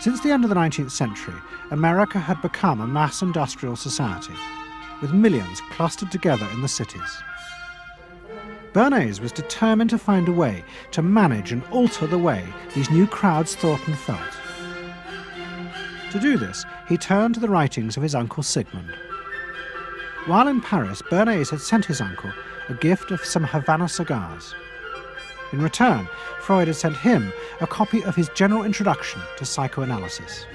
Since the end of the 19th century, America had become a mass industrial society, with millions clustered together in the cities. Bernays was determined to find a way to manage and alter the way these new crowds thought and felt. To do this, he turned to the writings of his uncle Sigmund. While in Paris, Bernays had sent his uncle a gift of some Havana cigars. In return, Freud had sent him a copy of his general introduction to psychoanalysis.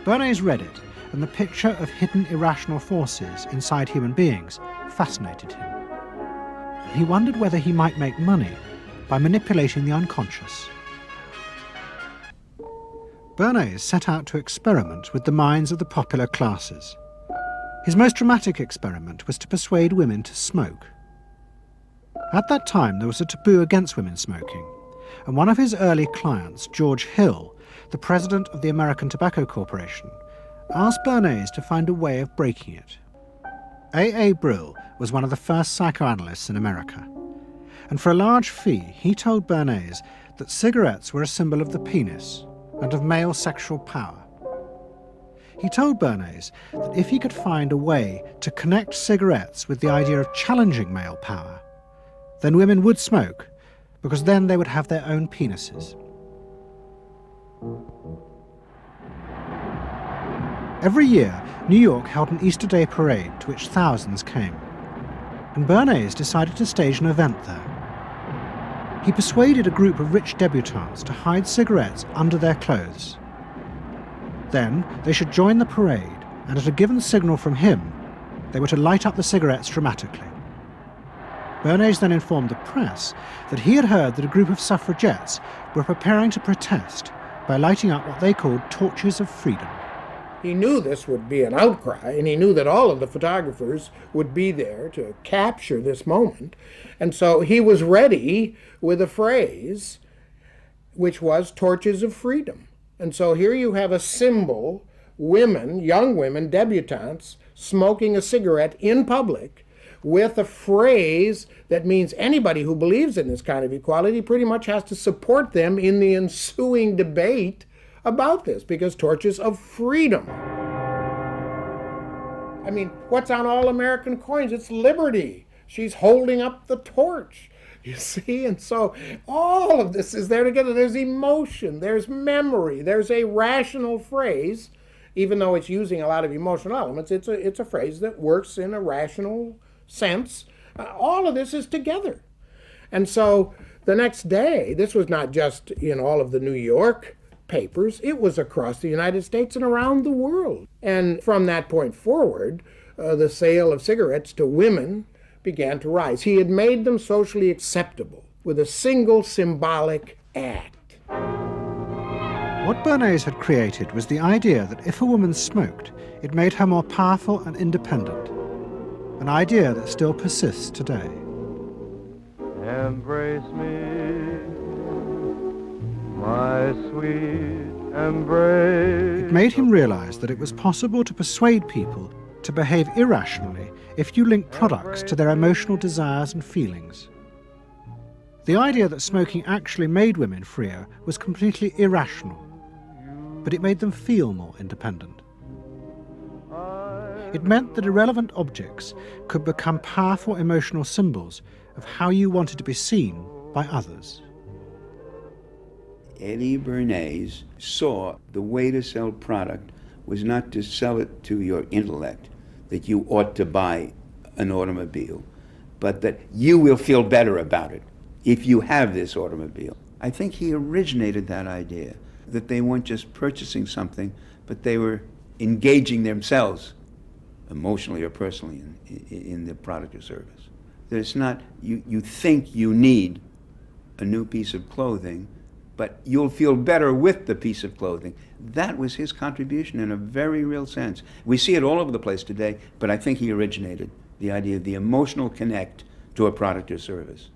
Bernays read it, and the picture of hidden irrational forces inside human beings fascinated him. He wondered whether he might make money by manipulating the unconscious. Bernays set out to experiment with the minds of the popular classes. His most dramatic experiment was to persuade women to smoke. At that time, there was a taboo against women smoking, and one of his early clients, George Hill, the president of the American Tobacco Corporation, asked Bernays to find a way of breaking it. A. Brill was one of the first psychoanalysts in America, and for a large fee he told Bernays that cigarettes were a symbol of the penis and of male sexual power. He told Bernays that if he could find a way to connect cigarettes with the idea of challenging male power, then women would smoke, because then they would have their own penises. Every year, New York held an Easter Day parade to which thousands came, and Bernays decided to stage an event there. He persuaded a group of rich debutantes to hide cigarettes under their clothes. Then they should join the parade, and at a given signal from him, they were to light up the cigarettes dramatically. Bernays then informed the press that he had heard that a group of suffragettes were preparing to protest by lighting up what they called torches of freedom. He knew this would be an outcry, and he knew that all of the photographers would be there to capture this moment. And so he was ready with a phrase, which was torches of freedom. And so here you have a symbol, women, young women, debutantes, smoking a cigarette in public, with a phrase that means anybody who believes in this kind of equality pretty much has to support them in the ensuing debate about this, because torches of freedom. I mean, what's on all American coins? It's liberty. She's holding up the torch, you see? And so all of this is there together. There's emotion, there's memory, there's a rational phrase, even though it's using a lot of emotional elements. It's a phrase that works in a rational sense. All of this is together. And so the next day, this was not just in all of the New York papers, it was across the United States and around the world. And from that point forward, the sale of cigarettes to women began to rise. He had made them socially acceptable with a single symbolic act. What Bernays had created was the idea that if a woman smoked, it made her more powerful and independent, an idea that still persists today. Embrace me, my sweet embrace. It made him realize that it was possible to persuade people to behave irrationally if you link products to their emotional desires and feelings. The idea that smoking actually made women freer was completely irrational, but it made them feel more independent. It meant that irrelevant objects could become powerful emotional symbols of how you wanted to be seen by others. Eddie Bernays saw the way to sell product was not to sell it to your intellect, that you ought to buy an automobile, but that you will feel better about it if you have this automobile. I think he originated that idea, that they weren't just purchasing something, but they were engaging themselves emotionally or personally in the product or service. That it's not, you think you need a new piece of clothing, but you'll feel better with the piece of clothing. That was his contribution in a very real sense. We see it all over the place today, but I think he originated the idea of the emotional connect to a product or service.